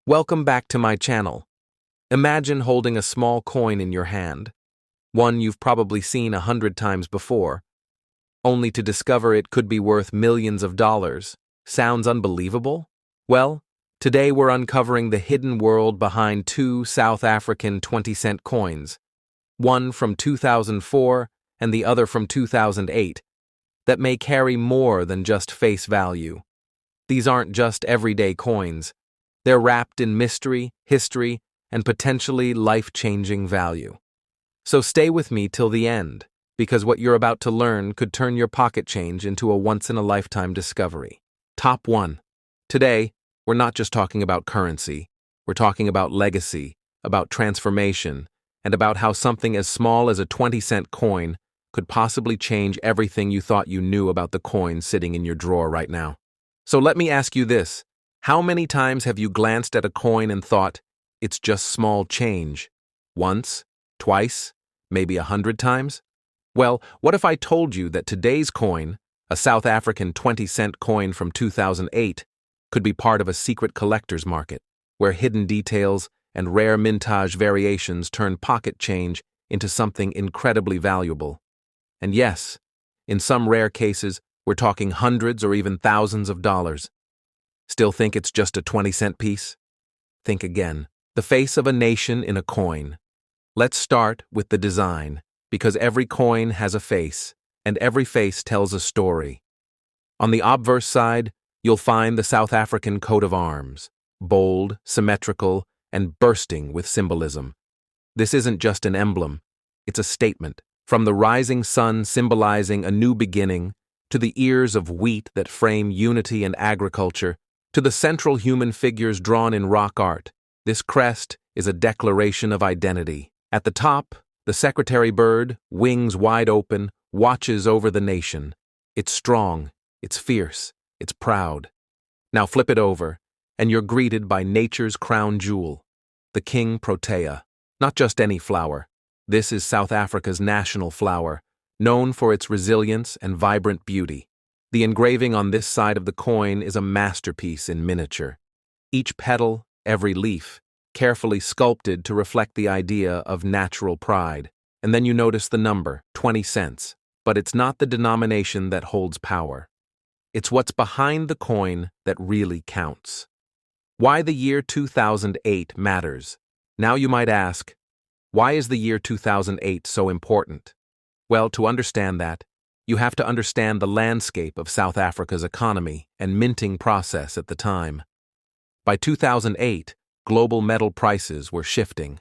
Welcome back to my channel. Imagine holding a small coin in your hand, one you've probably seen 100 times before, only to discover it could be worth millions of dollars. Sounds unbelievable? Well, today we're uncovering the hidden world behind two South African 20-cent coins, one from 2004 and the other from 2008, that may carry more than just face value. These aren't just everyday coins. They're wrapped in mystery, history, and potentially life-changing value. So stay with me till the end, because what you're about to learn could turn your pocket change into a once-in-a-lifetime discovery. Top 1. Today, we're not just talking about currency. We're talking about legacy, about transformation, and about how something as small as a 20-cent coin could possibly change everything you thought you knew about the coin sitting in your drawer right now. So let me ask you this. How many times have you glanced at a coin and thought, it's just small change? Once? Twice? Maybe 100 times? Well, what if I told you that today's coin, a South African 20-cent coin from 2008, could be part of a secret collector's market, where hidden details and rare mintage variations turn pocket change into something incredibly valuable? And yes, in some rare cases, we're talking hundreds or even thousands of dollars. Still think it's just a 20-cent piece? Think again. The face of a nation in a coin. Let's start with the design, because every coin has a face, and every face tells a story. On the obverse side, you'll find the South African coat of arms, bold, symmetrical, and bursting with symbolism. This isn't just an emblem, it's a statement. From the rising sun symbolizing a new beginning, to the ears of wheat that frame unity and agriculture, to the central human figures drawn in rock art, this crest is a declaration of identity. At the top, the secretary bird, wings wide open, watches over the nation. It's strong, it's fierce, it's proud. Now flip it over, and you're greeted by nature's crown jewel, the king protea. Not just any flower. This is South Africa's national flower, known for its resilience and vibrant beauty. The engraving on this side of the coin is a masterpiece in miniature. Each petal, every leaf, carefully sculpted to reflect the idea of natural pride. And then you notice the number, 20 cents. But it's not the denomination that holds power. It's what's behind the coin that really counts. Why the year 2008 matters. Now you might ask, why is the year 2008 so important? Well, to understand that, you have to understand the landscape of South Africa's economy and minting process at the time. By 2008, global metal prices were shifting.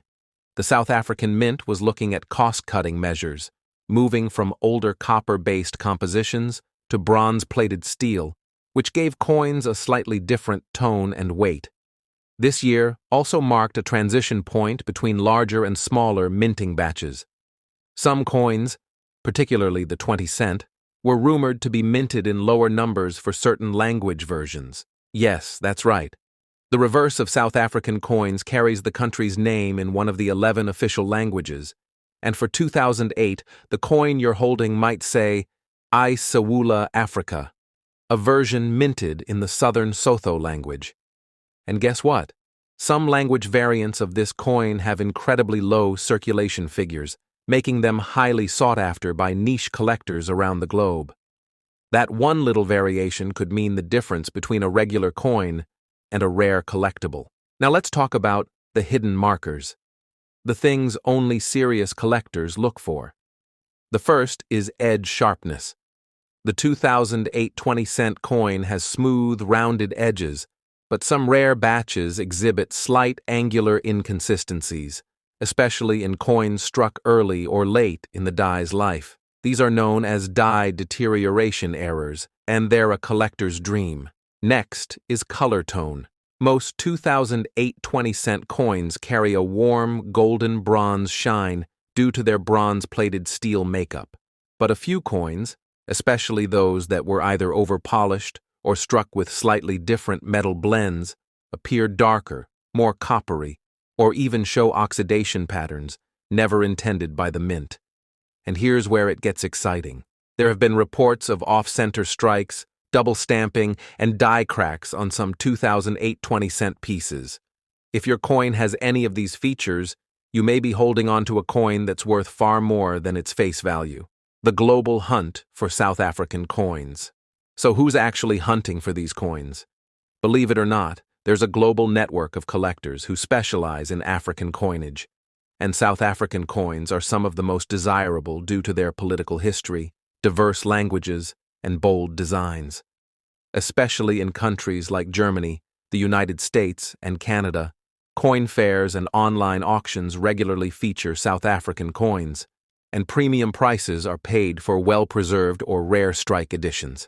The South African Mint was looking at cost-cutting measures, moving from older copper-based compositions to bronze-plated steel, which gave coins a slightly different tone and weight. This year also marked a transition point between larger and smaller minting batches. Some coins, particularly the 20-cent, were rumored to be minted in lower numbers for certain language versions. Yes, that's right. The reverse of South African coins carries the country's name in one of the 11 official languages, and for 2008, the coin you're holding might say, I Sawula Africa, a version minted in the Southern Sotho language. And guess what? Some language variants of this coin have incredibly low circulation figures, making them highly sought after by niche collectors around the globe. That one little variation could mean the difference between a regular coin and a rare collectible. Now let's talk about the hidden markers, the things only serious collectors look for. The first is edge sharpness. The 2008 20-cent coin has smooth, rounded edges, but some rare batches exhibit slight angular inconsistencies, especially in coins struck early or late in the die's life. These are known as die deterioration errors, and they're a collector's dream. Next is color tone. Most 2008 20-cent coins carry a warm, golden bronze shine due to their bronze-plated steel makeup. But a few coins, especially those that were either over-polished or struck with slightly different metal blends, appear darker, more coppery, or even show oxidation patterns never intended by the mint. And here's where it gets exciting. There have been reports of off-center strikes, double stamping, and die cracks on some 2008 20-cent pieces. If your coin has any of these features, you may be holding onto a coin that's worth far more than its face value. The global hunt for South African coins. So who's actually hunting for these coins? Believe it or not, there's a global network of collectors who specialize in African coinage, and South African coins are some of the most desirable due to their political history, diverse languages, and bold designs. Especially in countries like Germany, the United States, and Canada, coin fairs and online auctions regularly feature South African coins, and premium prices are paid for well-preserved or rare strike editions.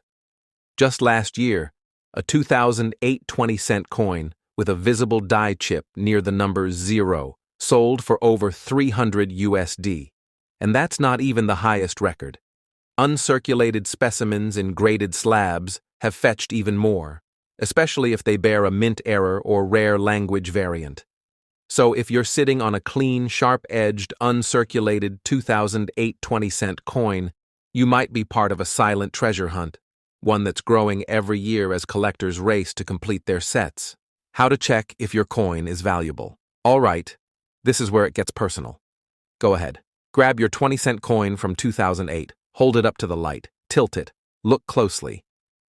Just last year, a 2008 20-cent coin with a visible die chip near the number 0 sold for over $300 USD, and that's not even the highest record. Uncirculated specimens in graded slabs have fetched even more, especially if they bear a mint error or rare language variant. So if you're sitting on a clean, sharp-edged, uncirculated 2008 20-cent coin, you might be part of a silent treasure hunt, one that's growing every year as collectors race to complete their sets. How to check if your coin is valuable. All right, this is where it gets personal. Go ahead. Grab your 20-cent coin from 2008, hold it up to the light, tilt it, look closely.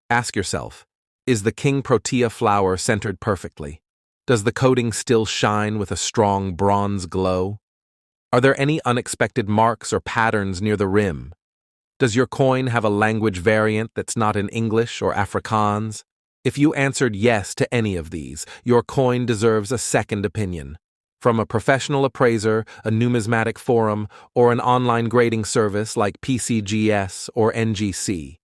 Ask yourself, is the king protea flower centered perfectly? Does the coating still shine with a strong bronze glow? Are there any unexpected marks or patterns near the rim? Does your coin have a language variant that's not in English or Afrikaans? If you answered yes to any of these, your coin deserves a second opinion. From a professional appraiser, a numismatic forum, or an online grading service like PCGS or NGC.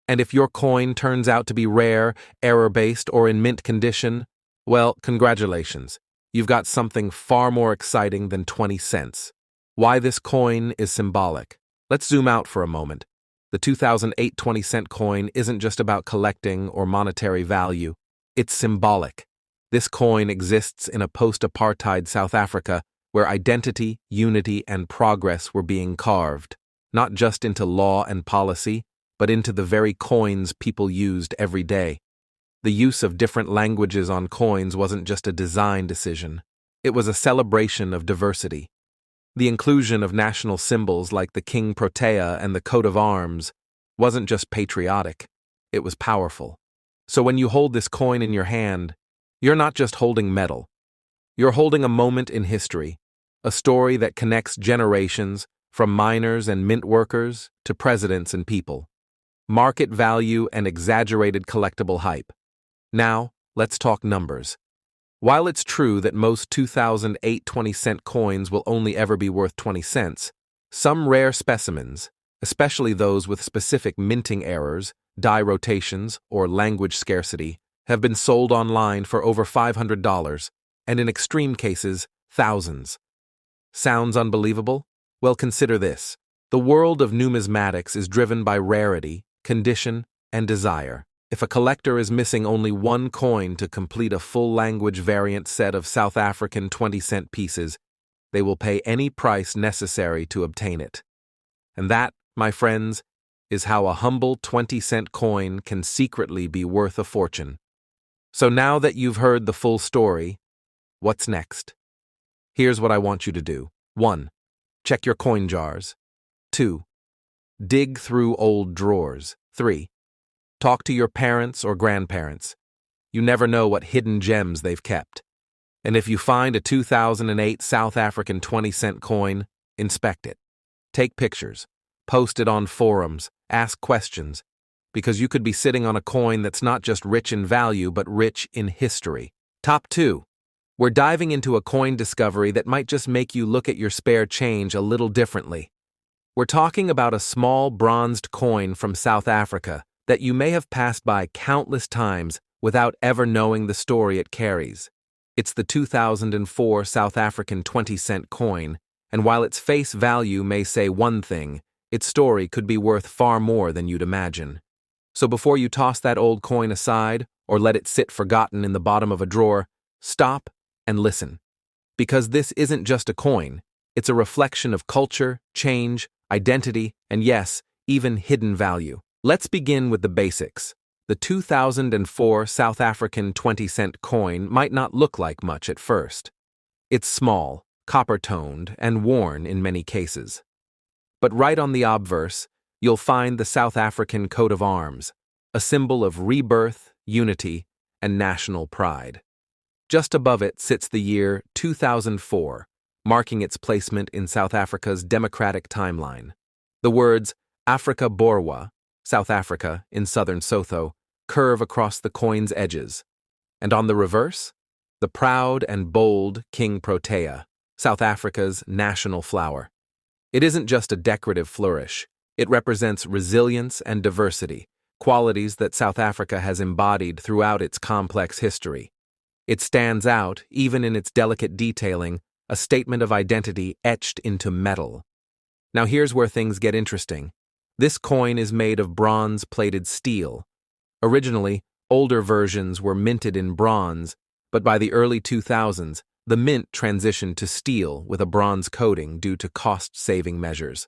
And if your coin turns out to be rare, error-based, or in mint condition, well, congratulations. You've got something far more exciting than 20 cents. Why this coin is symbolic. Let's zoom out for a moment. The 2008 20-cent coin isn't just about collecting or monetary value. It's symbolic. This coin exists in a post-apartheid South Africa where identity, unity, and progress were being carved, not just into law and policy, but into the very coins people used every day. The use of different languages on coins wasn't just a design decision. It was a celebration of diversity. The inclusion of national symbols like the king protea and the coat of arms wasn't just patriotic, it was powerful. So when you hold this coin in your hand, you're not just holding metal. You're holding a moment in history, a story that connects generations, from miners and mint workers to presidents and people. Market value and exaggerated collectible hype. Now, let's talk numbers. While it's true that most 2008 20-cent coins will only ever be worth 20 cents, some rare specimens, especially those with specific minting errors, die rotations, or language scarcity, have been sold online for over $500, and in extreme cases, thousands. Sounds unbelievable? Well, consider this. The world of numismatics is driven by rarity, condition, and desire. If a collector is missing only one coin to complete a full language variant set of South African 20-cent pieces, they will pay any price necessary to obtain it. And that, my friends, is how a humble 20-cent coin can secretly be worth a fortune. So now that you've heard the full story, what's next? Here's what I want you to do. 1. Check your coin jars. 2. Dig through old drawers. 3. Talk to your parents or grandparents. You never know what hidden gems they've kept. And if you find a 2008 South African 20-cent coin, inspect it. Take pictures. Post it on forums. Ask questions. Because you could be sitting on a coin that's not just rich in value, but rich in history. Top 2. We're diving into a coin discovery that might just make you look at your spare change a little differently. We're talking about a small bronzed coin from South Africa that you may have passed by countless times without ever knowing the story it carries. It's the 2004 South African 20-cent coin, and while its face value may say one thing, its story could be worth far more than you'd imagine. So before you toss that old coin aside or let it sit forgotten in the bottom of a drawer, stop and listen. Because this isn't just a coin, it's a reflection of culture, change, identity, and yes, even hidden value. Let's begin with the basics. The 2004 South African 20-cent coin might not look like much at first. It's small, copper-toned, and worn in many cases. But right on the obverse, you'll find the South African coat of arms, a symbol of rebirth, unity, and national pride. Just above it sits the year 2004, marking its placement in South Africa's democratic timeline. The words Afrika Borwa, South Africa in southern Sotho, curve across the coin's edges. And on the reverse, the proud and bold King Protea, South Africa's national flower. It isn't just a decorative flourish, it represents resilience and diversity, qualities that South Africa has embodied throughout its complex history. It stands out, even in its delicate detailing, a statement of identity etched into metal. Now here's where things get interesting. This coin is made of bronze-plated steel. Originally, older versions were minted in bronze, but by the early 2000s, the mint transitioned to steel with a bronze coating due to cost-saving measures.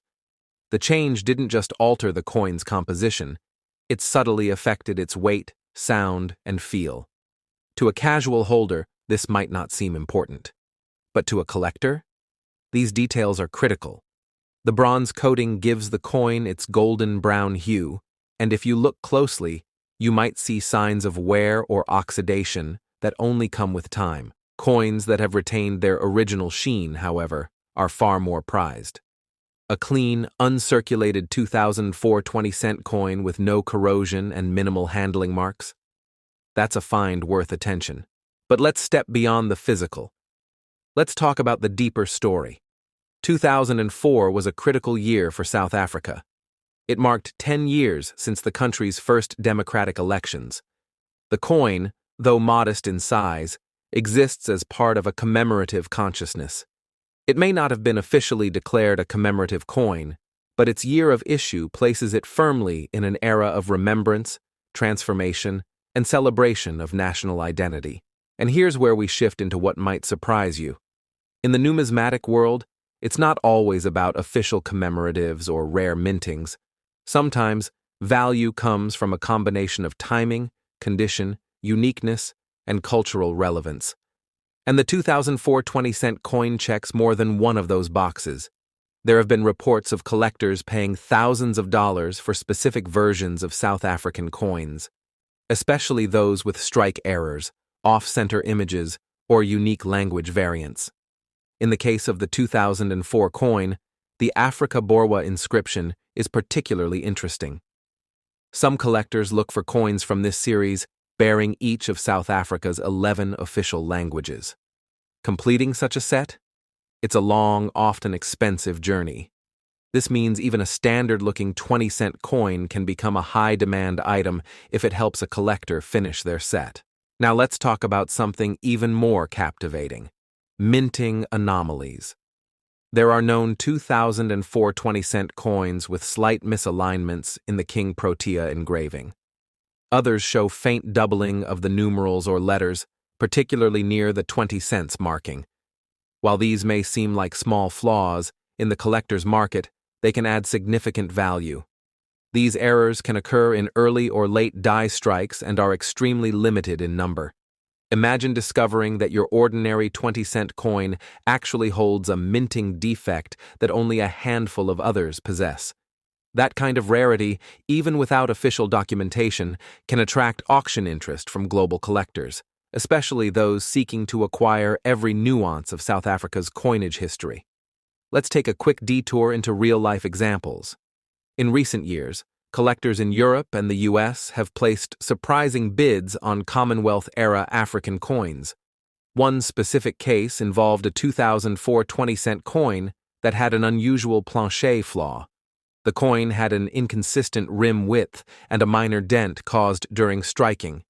The change didn't just alter the coin's composition, it subtly affected its weight, sound, and feel. To a casual holder, this might not seem important. But to a collector, these details are critical. The bronze coating gives the coin its golden-brown hue, and if you look closely, you might see signs of wear or oxidation that only come with time. Coins that have retained their original sheen, however, are far more prized. A clean, uncirculated 2004 20-cent coin with no corrosion and minimal handling marks? That's a find worth attention. But let's step beyond the physical. Let's talk about the deeper story. 2004 was a critical year for South Africa. It marked 10 years since the country's first democratic elections. The coin, though modest in size, exists as part of a commemorative consciousness. It may not have been officially declared a commemorative coin, but its year of issue places it firmly in an era of remembrance, transformation, and celebration of national identity. And here's where we shift into what might surprise you. In the numismatic world, it's not always about official commemoratives or rare mintings. Sometimes, value comes from a combination of timing, condition, uniqueness, and cultural relevance. And the 2004 20-cent coin checks more than one of those boxes. There have been reports of collectors paying thousands of dollars for specific versions of South African coins, especially those with strike errors, off-center images, or unique language variants. In the case of the 2004 coin, the Afrika Borwa inscription is particularly interesting. Some collectors look for coins from this series bearing each of South Africa's 11 official languages. Completing such a set? It's a long, often expensive journey. This means even a standard-looking 20-cent coin can become a high-demand item if it helps a collector finish their set. Now let's talk about something even more captivating: minting anomalies. There are known 2004 20-cent coins with slight misalignments in the King Protea engraving. Others show faint doubling of the numerals or letters, particularly near the 20 cents marking. While these may seem like small flaws, in the collector's market, they can add significant value. These errors can occur in early or late die strikes and are extremely limited in number. Imagine discovering that your ordinary 20-cent coin actually holds a minting defect that only a handful of others possess. That kind of rarity, even without official documentation, can attract auction interest from global collectors, especially those seeking to acquire every nuance of South Africa's coinage history. Let's take a quick detour into real-life examples. In recent years, collectors in Europe and the US have placed surprising bids on Commonwealth-era African coins. One specific case involved a 2004 20-cent coin that had an unusual planchet flaw. The coin had an inconsistent rim width and a minor dent caused during striking.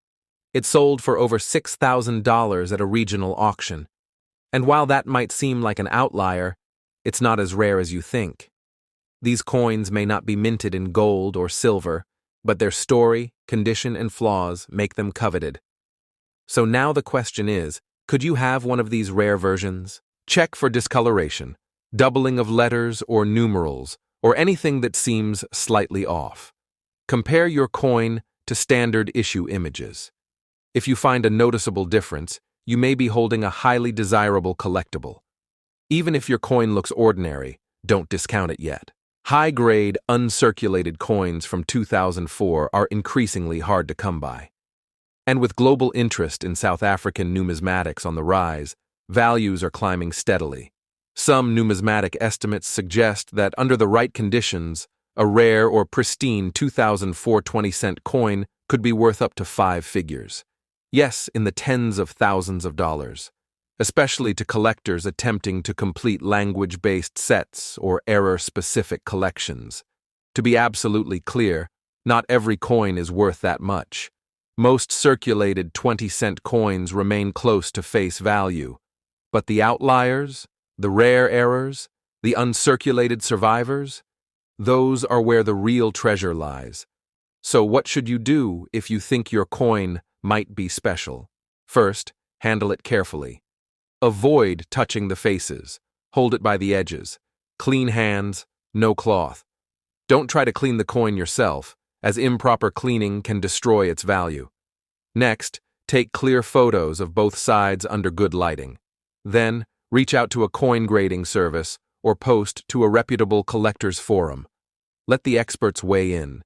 It sold for over $6,000 at a regional auction. And while that might seem like an outlier, it's not as rare as you think. These coins may not be minted in gold or silver, but their story, condition, and flaws make them coveted. So now the question is, could you have one of these rare versions? Check for discoloration, doubling of letters or numerals, or anything that seems slightly off. Compare your coin to standard issue images. If you find a noticeable difference, you may be holding a highly desirable collectible. Even if your coin looks ordinary, don't discount it yet. High-grade, uncirculated coins from 2004 are increasingly hard to come by. And with global interest in South African numismatics on the rise, values are climbing steadily. Some numismatic estimates suggest that under the right conditions, a rare or pristine 2004 20-cent coin could be worth up to 5 figures. Yes, in the tens of thousands of dollars, especially to collectors attempting to complete language-based sets or error-specific collections. To be absolutely clear, not every coin is worth that much. Most circulated 20-cent coins remain close to face value, but the outliers, the rare errors, the uncirculated survivors, those are where the real treasure lies. So what should you do if you think your coin might be special? First, handle it carefully. Avoid touching the faces. Hold it by the edges. Clean hands, no cloth. Don't try to clean the coin yourself, as improper cleaning can destroy its value. Next, take clear photos of both sides under good lighting. Then, reach out to a coin grading service or post to a reputable collectors forum. Let the experts weigh in.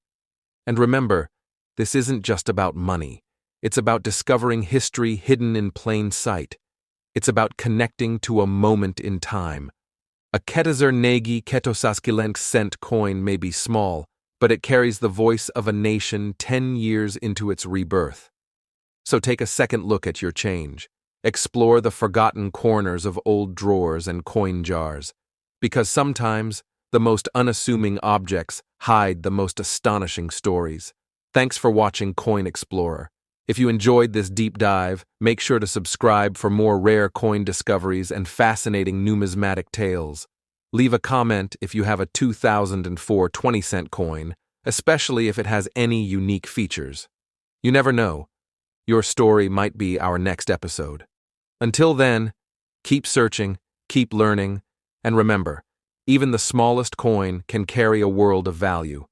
And remember, this isn't just about money. It's about discovering history hidden in plain sight. It's about connecting to a moment in time. A Ketazar Negi Ketosaskilenk cent coin may be small, but it carries the voice of a nation 10 years into its rebirth. So take a second look at your change. Explore the forgotten corners of old drawers and coin jars, because sometimes the most unassuming objects hide the most astonishing stories. Thanks for watching Coin Explorer. If you enjoyed this deep dive, make sure to subscribe for more rare coin discoveries and fascinating numismatic tales. Leave a comment if you have a 2004 20-cent coin, especially if it has any unique features. You never know. Your story might be our next episode. Until then, keep searching, keep learning, and remember, even the smallest coin can carry a world of value.